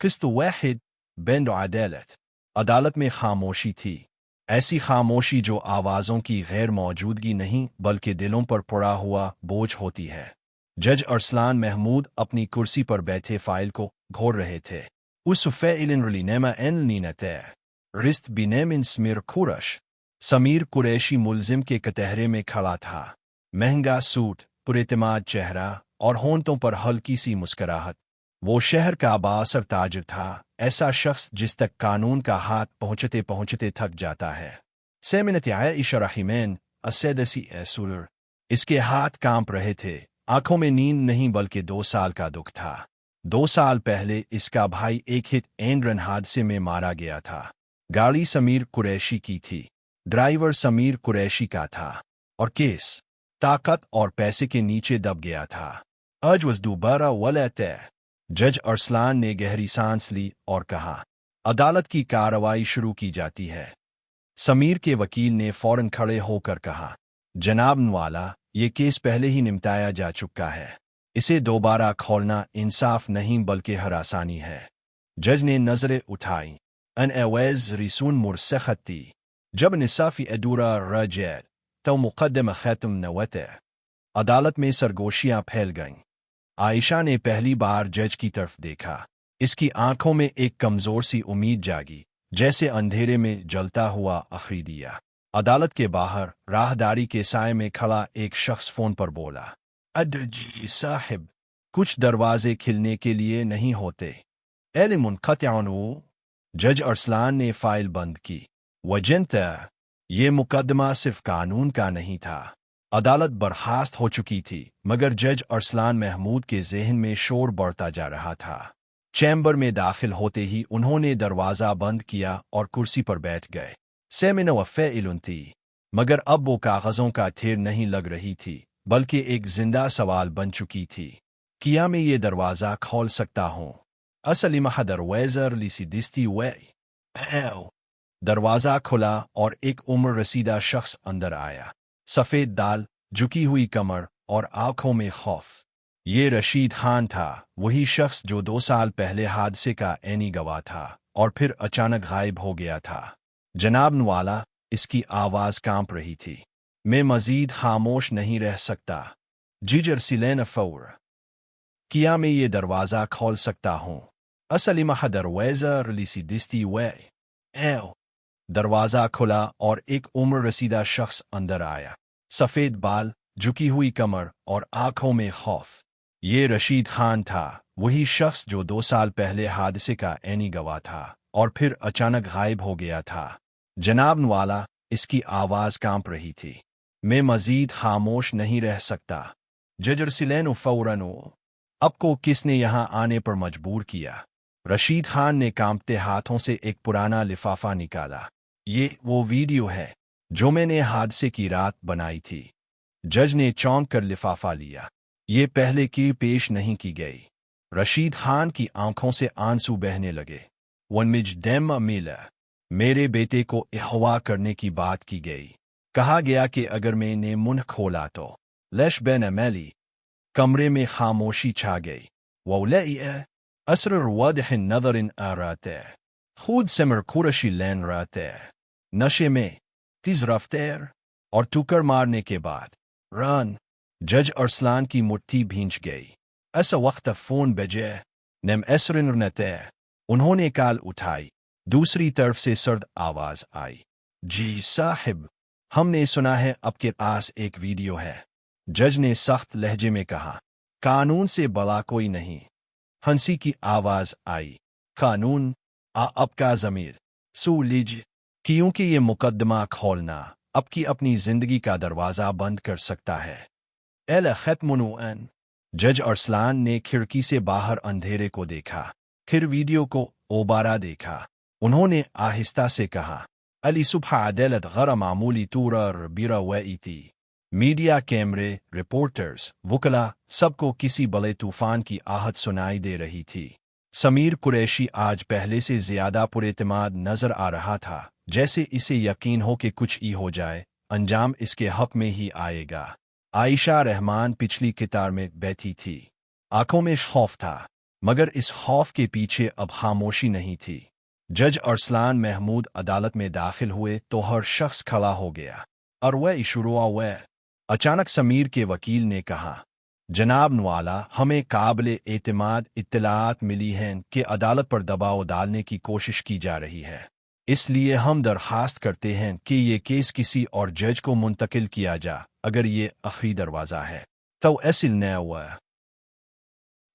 किस्त वाहिद बिन अदालत, अदालत में खामोशी थी, ऐसी खामोशी जो आवाज़ों की गैर मौजूदगी नहीं बल्कि दिलों पर पड़ा हुआ बोझ होती है। जज अरसलान महमूद अपनी कुर्सी पर बैठे फाइल को घोर रहे थे। उस फ़ैलिन रलीनेमा एन नीनते रिस्त बिनेमिन स्मिर कुरश, समीर कुरैशी मुल्जिम के कटहरे में खड़ा था। महंगा सूट, पुरएतमाद चेहरा और होंठों पर हल्की सी मुस्कुराहट। वो शहर का बाअसर ताजिर था, ऐसा शख्स जिस तक कानून का हाथ पहुंचते पहुंचते थक जाता है। सेमिनत आयशा रहीमैन असैदसी एसुलर, इसके हाथ कांप रहे थे, आंखों में नींद नहीं बल्कि 2 साल का दुख था। 2 साल पहले इसका भाई एक हिट एंड रन हादसे में मारा गया था। गाड़ी समीर कुरैशी की थी, ड्राइवर समीर कुरैशी का था, और केस ताकत और पैसे के नीचे दब गया था। आज वज दोबारा वला तय। जज अरसलान ने गहरी सांस ली और कहा, अदालत की कार्रवाई शुरू की जाती है। समीर के वकील ने फौरन खड़े होकर कहा, जनाब नवाला, ये केस पहले ही निपटाया जा चुका है, इसे दोबारा खोलना इंसाफ नहीं बल्कि हरासानी है। जज ने नजरें उठाई। अन एवैज रिसून मुरसखती, जब निसाफी अदूरा रजैद तो मुकदमा खत्म न होते। अदालत में सरगोशियां फैल गईं। आयशा ने पहली बार जज की तरफ देखा। इसकी आंखों में एक कमजोर सी उम्मीद जागी, जैसे अंधेरे में जलता हुआ आखिरी दिया। अदालत के बाहर राहदारी के साए में खड़ा एक शख्स फोन पर बोला, अदजी साहिब, कुछ दरवाजे खिलने के लिए नहीं होते। एल मुनक़तिअन। जज अरसलान ने फाइल बंद की। वजंता, ये मुकदमा सिर्फ कानून का नहीं था। अदालत बर्खास्त हो चुकी थी, मगर जज अरसलान महमूद के ज़हन में शोर बढ़ता जा रहा था। चैम्बर में दाखिल होते ही उन्होंने दरवाज़ा बंद किया और कुर्सी पर बैठ गए। सेमिनो फ़ैइलुन थी, मगर अब वो कागज़ों का ढेर नहीं लग रही थी, बल्कि एक जिंदा सवाल बन चुकी थी। क्या मैं ये दरवाज़ा खोल सकता हूँ? असली महदरवेज़र लिसिदिस्ती वे। दरवाज़ा खुला और एक उम्र रसीदा शख्स अंदर आया। सफ़ेद दाल, झुकी हुई कमर और आंखों में खौफ। ये रशीद खान था, वही शख्स जो 2 साल पहले हादसे का ऐनी गवाह था और फिर अचानक गायब हो गया था। जनाब नवाला, इसकी आवाज़ कांप रही थी। मैं मज़ीद खामोश नहीं रह सकता। जिजर सिलेन फौर। क्या मैं ये दरवाज़ा खोल सकता हूँ? असली महदरवेज़र लिसिदिस्ती वे। दरवाज़ा खुला और एक उम्र रसीदा शख्स अंदर आया। सफ़ेद बाल, झुकी हुई कमर और आंखों में खौफ। ये रशीद खान था, वही शख्स जो 2 साल पहले हादसे का ऐनी गवाह था और फिर अचानक गायब हो गया था। जनाब नवाला, इसकी आवाज़ कांप रही थी। मैं मज़ीद खामोश नहीं रह सकता। जजर सिलेनो फौरनो। आपको किसने यहाँ आने पर मजबूर किया? रशीद खान ने कांपते हाथों से एक पुराना लिफाफा निकाला। ये वो वीडियो है जो मैंने हादसे की रात बनाई थी। जज ने चौंक कर लिफाफा लिया। ये पहले की पेश नहीं की गई। रशीद खान की आंखों से आंसू बहने लगे। वनमिज डेम मिला, मेरे बेटे को अगवा करने की बात की गई। कहा गया कि अगर मैंने मुंह खोला तो लश बेन अमेली। कमरे में खामोशी छा गई। वौलई असर वादह नजर आ रहते, खुद समर कुरशी लैन रहते, नशे में तेज रफ्तार और टुकर मारने के बाद रन। जज अरसलान की मुट्ठी भींच गई। ऐसा वक्त फोन बजे। नम असरिन नते। उन्होंने काल उठाई। दूसरी तरफ से सर्द आवाज आई, जी साहिब, हमने सुना है आपके पास एक वीडियो है। जज ने सख्त लहजे में कहा, कानून से बड़ा कोई नहीं। हंसी की आवाज आई, कानून आपका ज़मीर सू लीजिए, क्योंकि ये मुकदमा खोलना आपकी अपनी जिंदगी का दरवाज़ा बंद कर सकता है। एल खत्मुन। जज अरसलान ने खिड़की से बाहर अंधेरे को देखा, फिर वीडियो को दोबारा देखा। उन्होंने आहिस्ता से कहा, अली सुबह अदालत गैर मामूली तूर बीरा वई थी। मीडिया, कैमरे, रिपोर्टर्स, वकला, सबको किसी बड़े तूफान की आहट सुनाई दे रही थी। समीर कुरैशी आज पहले से ज्यादा पुरएतमाद नजर आ रहा था, जैसे इसे यकीन हो कि कुछ ही हो जाए, अंजाम इसके हक में ही आएगा। आयशा रहमान पिछली कतार में बैठी थी। आंखों में खौफ था, मगर इस खौफ के पीछे अब खामोशी नहीं थी। जज अरसलान महमूद अदालत में दाखिल हुए तो हर शख्स खड़ा हो गया और वह शुरू हुआ। अचानक समीर के वकील ने कहा, जनाब नवाला, हमें काबिल एतमाद इत्तलात मिली हैं कि अदालत पर दबाव डालने की कोशिश की जा रही है। इसलिए हम दरखास्त करते हैं कि ये केस किसी और जज को मुंतकिल किया जा। अगर ये आखिरी दरवाज़ा है तो ऐसा न हुआ।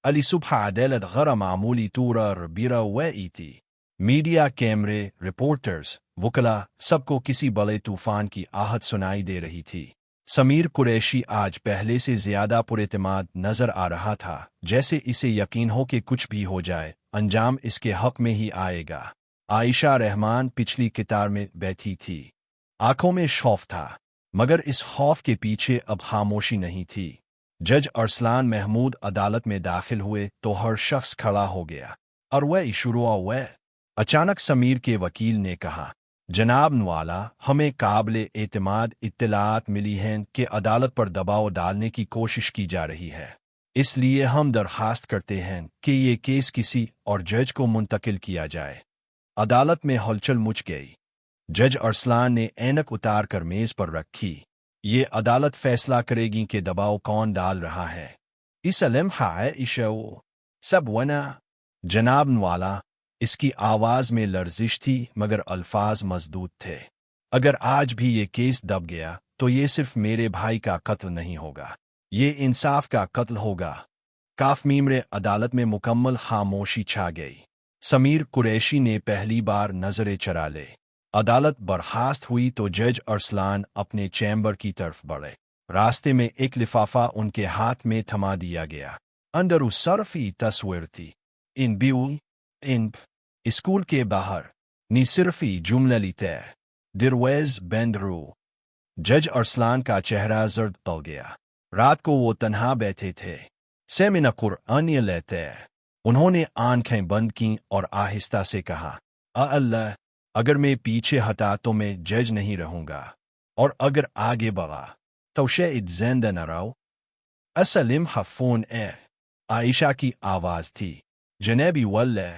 अली सुबह अदालत गैर मामूली तौर बिरा हुई थी। मीडिया, कैमरे, रिपोर्टर्स, वकला, सबको किसी बड़े तूफान की आहट सुनाई दे रही थी। समीर कुरैशी आज पहले से ज्यादा पुरएतमाद नजर आ रहा था, जैसे इसे यकीन हो कि कुछ भी हो जाए अंजाम इसके हक में ही आएगा। आयशा रहमान पिछली कतार में बैठी थी। आंखों में खौफ था, मगर इस खौफ के पीछे अब खामोशी नहीं थी। जज अरसलान महमूद अदालत में दाखिल हुए तो हर शख्स खड़ा हो गया और वह शुरू हुआ। अचानक समीर के वकील ने कहा, जनाब नवाला, हमें काबिल एतमाद इत्तलात मिली हैं कि अदालत पर दबाव डालने की कोशिश की जा रही है। इसलिए हम दरखास्त करते हैं कि ये केस किसी और जज को मुंतकिल किया जाए। अदालत में हलचल मच गई। जज अरसलान ने ऐनक उतार कर मेज पर रखी। ये अदालत फैसला करेगी कि दबाव कौन डाल रहा है। इस लम्हा इशो सब वना। जनाब नवाला, इसकी आवाज में लर्जिश थी मगर अल्फाज मजबूत थे। अगर आज भी ये केस दब गया तो ये सिर्फ मेरे भाई का कत्ल नहीं होगा, ये इंसाफ का कत्ल होगा। काफमीमरे अदालत में मुकम्मल खामोशी छा गई। समीर कुरैशी ने पहली बार नजरें चरा ले। अदालत बर्खास्त हुई तो जज अरसलान अपने चैम्बर की तरफ बढ़े। रास्ते में एक लिफाफा उनके हाथ में थमा दिया गया। अंदर उस सरफी तस्वीर थी। इन स्कूल के बाहर निसिर्फी जुमला लिते दिरवेज बेंदरू। जज अरसलान का चेहरा जर्द पड़ गया। रात को वो तन्हा बैठे थे, सेमिना कुरान लेते। उन्होंने आंखें बंद की और आहिस्ता से कहा, अल्लाह, अगर मैं पीछे हटा तो मैं जज नहीं रहूंगा, और अगर आगे बढ़ा तो शायद जिंदा न रहो। असलिम हफोन आयशा की आवाज थी। जनेबी वल्ले,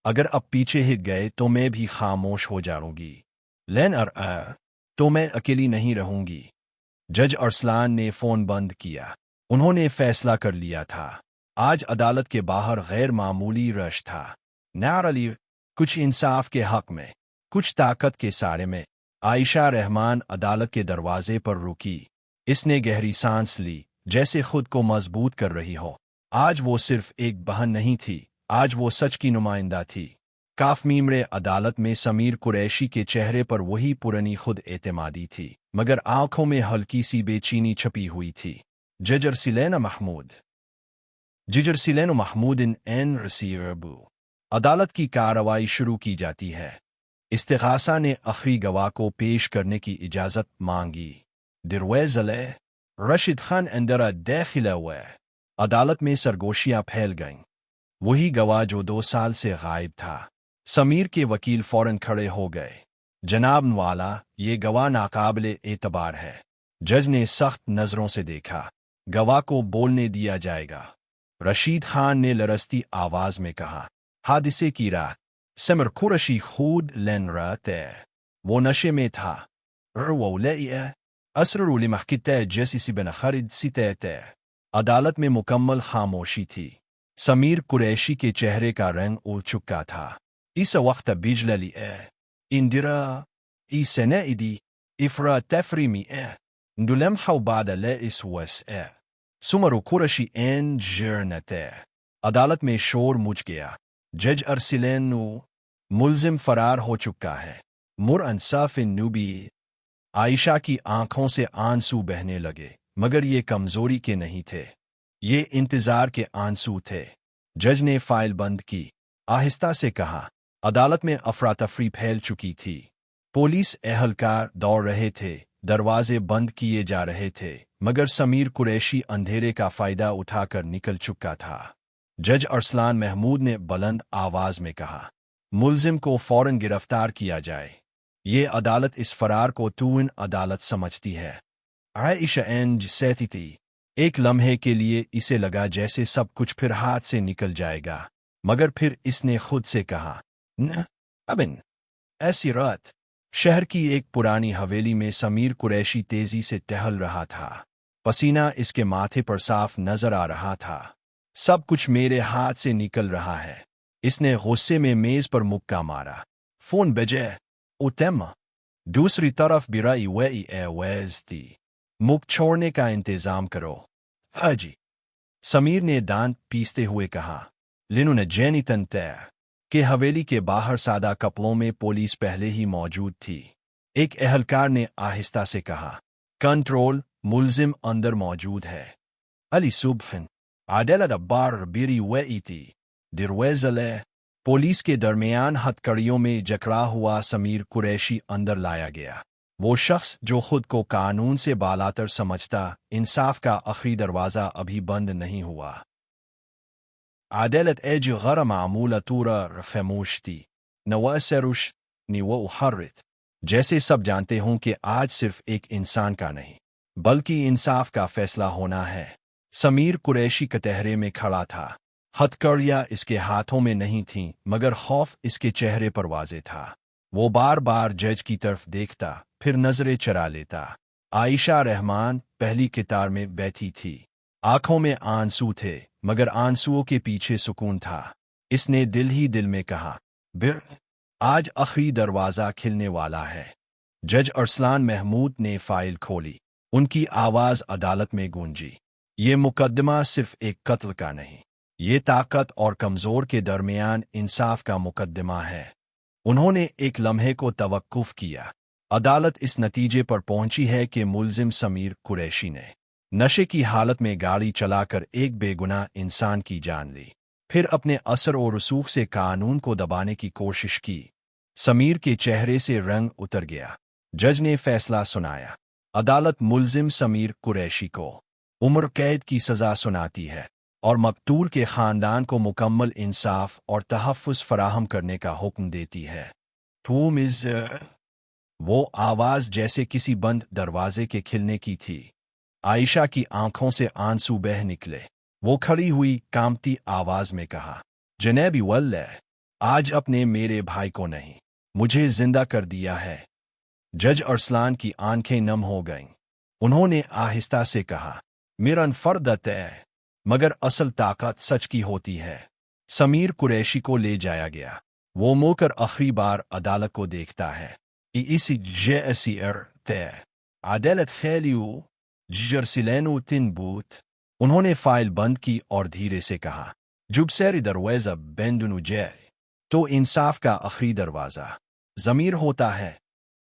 अगर अब पीछे ही गए तो मैं भी खामोश हो जाऊंगी, लेकिन तो मैं अकेली नहीं रहूंगी। जज अरसलान ने फोन बंद किया। उन्होंने फैसला कर लिया था। आज अदालत के बाहर गैर मामूली रश था। नारली, कुछ इंसाफ के हक में, कुछ ताकत के सारे में। आयशा रहमान अदालत के दरवाजे पर रुकी। इसने गहरी सांस ली, जैसे खुद को मजबूत कर रही हो। आज वो सिर्फ एक बहन नहीं थी, आज वो सच की नुमाइंदा थी। काफमीमरे अदालत में समीर कुरैशी के चेहरे पर वही पुरानी खुद एतमादी थी, मगर आंखों में हल्की सी बेचैनी छपी हुई थी। जिजर सिलेन महमूद एन रसीबू। अदालत की कार्रवाई शुरू की जाती है। इस्तिगासा ने आखिरी गवाह को पेश करने की इजाजत मांगी। दिरवेज़ले रशीद खान अंदर दाखिल हुए। अदालत में सरगोशियां फैल गईं। वही गवाह जो 2 साल से गायब था। समीर के वकील फौरन खड़े हो गए। जनाब नवाला, ये गवाह नाकाबिले एतबार है। जज ने सख्त नजरों से देखा। गवाह को बोलने दिया जाएगा। रशीद खान ने लरसती आवाज में कहा, हादिसे की रात समीर कुरैशी खुद लेन रहते। वो नशे में था। अदालत में मुकम्मल खामोशी थी। समीर कुरैशी के चेहरे का रंग उड़ चुका था। इस वक्त बिजली इंदिरा इसनेदी इफ्रा तफरीमी ندلم حو بعد لائس وسع سمر कुरैशी एन जर्नते। अदालत में शोर मच गया। जज अरसलान मुल्जिम फरार हो चुका है। मुर अंसाफ नूबी। आयशा की आंखों से आंसू बहने लगे, मगर ये कमजोरी के नहीं थे, ये इंतजार के आंसू थे। जज ने फाइल बंद की। आहिस्ता से कहा, अदालत में अफरा तफरी फैल चुकी थी। पुलिस एहलकार दौड़ रहे थे, दरवाजे बंद किए जा रहे थे, मगर समीर कुरैशी अंधेरे का फायदा उठाकर निकल चुका था। जज अरसलान महमूद ने बुलंद आवाज में कहा, मुल्जिम को फौरन गिरफ्तार किया जाए। ये अदालत इस फरार को तून अदालत समझती है। आयशा एन सहती थी। एक लम्हे के लिए इसे लगा जैसे सब कुछ फिर हाथ से निकल जाएगा, मगर फिर इसने खुद से कहा, न अबिन ऐसी रात। शहर की एक पुरानी हवेली में समीर कुरैशी तेजी से टहल रहा था। पसीना इसके माथे पर साफ नजर आ रहा था। सब कुछ मेरे हाथ से निकल रहा है। इसने गुस्से में मेज पर मुक्का मारा। फोन बजे। उतम। दूसरी तरफ बिराई वही एवैज थी। मुख छोड़ने का इंतजाम करो। हाजी। समीर ने दांत पीसते हुए कहा। लिनू ने जैनी तय कि हवेली के बाहर सादा कपड़ों में पुलिस पहले ही मौजूद थी। एक एहलकार ने आहिस्ता से कहा, कंट्रोल, मुल्जिम अंदर मौजूद है। अली सुबहन आडेला बार बिरी वही थी। दिरवेजले। पुलिस के दरमियान हथकड़ियों में जकड़ा हुआ समीर कुरैशी अंदर लाया गया। वो शख्स जो खुद को कानून से बालातर समझता, इंसाफ का आखिरी दरवाज़ा अभी बंद नहीं हुआ। आदलत एज गैर मामूला तूरा खामोश थी। नवासरुश निवो हर्रित। जैसे सब जानते हों कि आज सिर्फ एक इंसान का नहीं, बल्कि इंसाफ का फैसला होना है। समीर कुरैशी कटहरे में खड़ा था। हथकड़ियाँ इसके हाथों में नहीं थीं, मगर खौफ इसके चेहरे पर वाज़े था। वो बार बार जज की तरफ देखता, फिर नजरें चरा लेता। आयशा रहमान पहली कतार में बैठी थी। आंखों में आंसू थे, मगर आंसुओं के पीछे सुकून था। इसने दिल ही दिल में कहा, बिर आज आखिरी दरवाज़ा खिलने वाला है। जज अरसलान महमूद ने फाइल खोली। उनकी आवाज़ अदालत में गूंजी। ये मुकदमा सिर्फ एक कत्ल का नहीं, ये ताकत और कमज़ोर के दरमियान इंसाफ का मुकदमा है। उन्होंने एक लम्हे को तवक्कुफ किया। अदालत इस नतीजे पर पहुंची है कि मुल्जिम समीर कुरैशी ने नशे की हालत में गाड़ी चलाकर एक बेगुनाह इंसान की जान ली, फिर अपने असर और रसूख से कानून को दबाने की कोशिश की। समीर के चेहरे से रंग उतर गया। जज ने फैसला सुनाया। अदालत मुल्जिम समीर कुरैशी को उम्र कैद की सज़ा सुनाती है और मकतूल के ख़ानदान को मुकम्मल इंसाफ और तहफ़्फ़ुज़ फराहम करने का हुक्म देती है। तुम इस वो आवाज़ जैसे किसी बंद दरवाजे के खिलने की थी। आयशा की आंखों से आंसू बह निकले। वो खड़ी हुई कांपती आवाज़ में कहा, जनाबी वल्लह, आज अपने मेरे भाई को नहीं, मुझे जिंदा कर दिया है। जज अरसलान की आंखें नम हो गईं। उन्होंने आहिस्ता से कहा, मिरन फर्दत है, मगर असल ताकत सच की होती है। समीर कुरैशी को ले जाया गया। वो मुकर आखिरी बार अदालत को देखता है। इसी जैसी तय अदालत खैलियू जर्सिलेनु तिन बूथ। उन्होंने फाइल बंद की और धीरे से कहा, जुबसेरी दरवाज़ा बेंदुनु जय। तो इंसाफ का आखिरी दरवाज़ा ज़मीर होता है।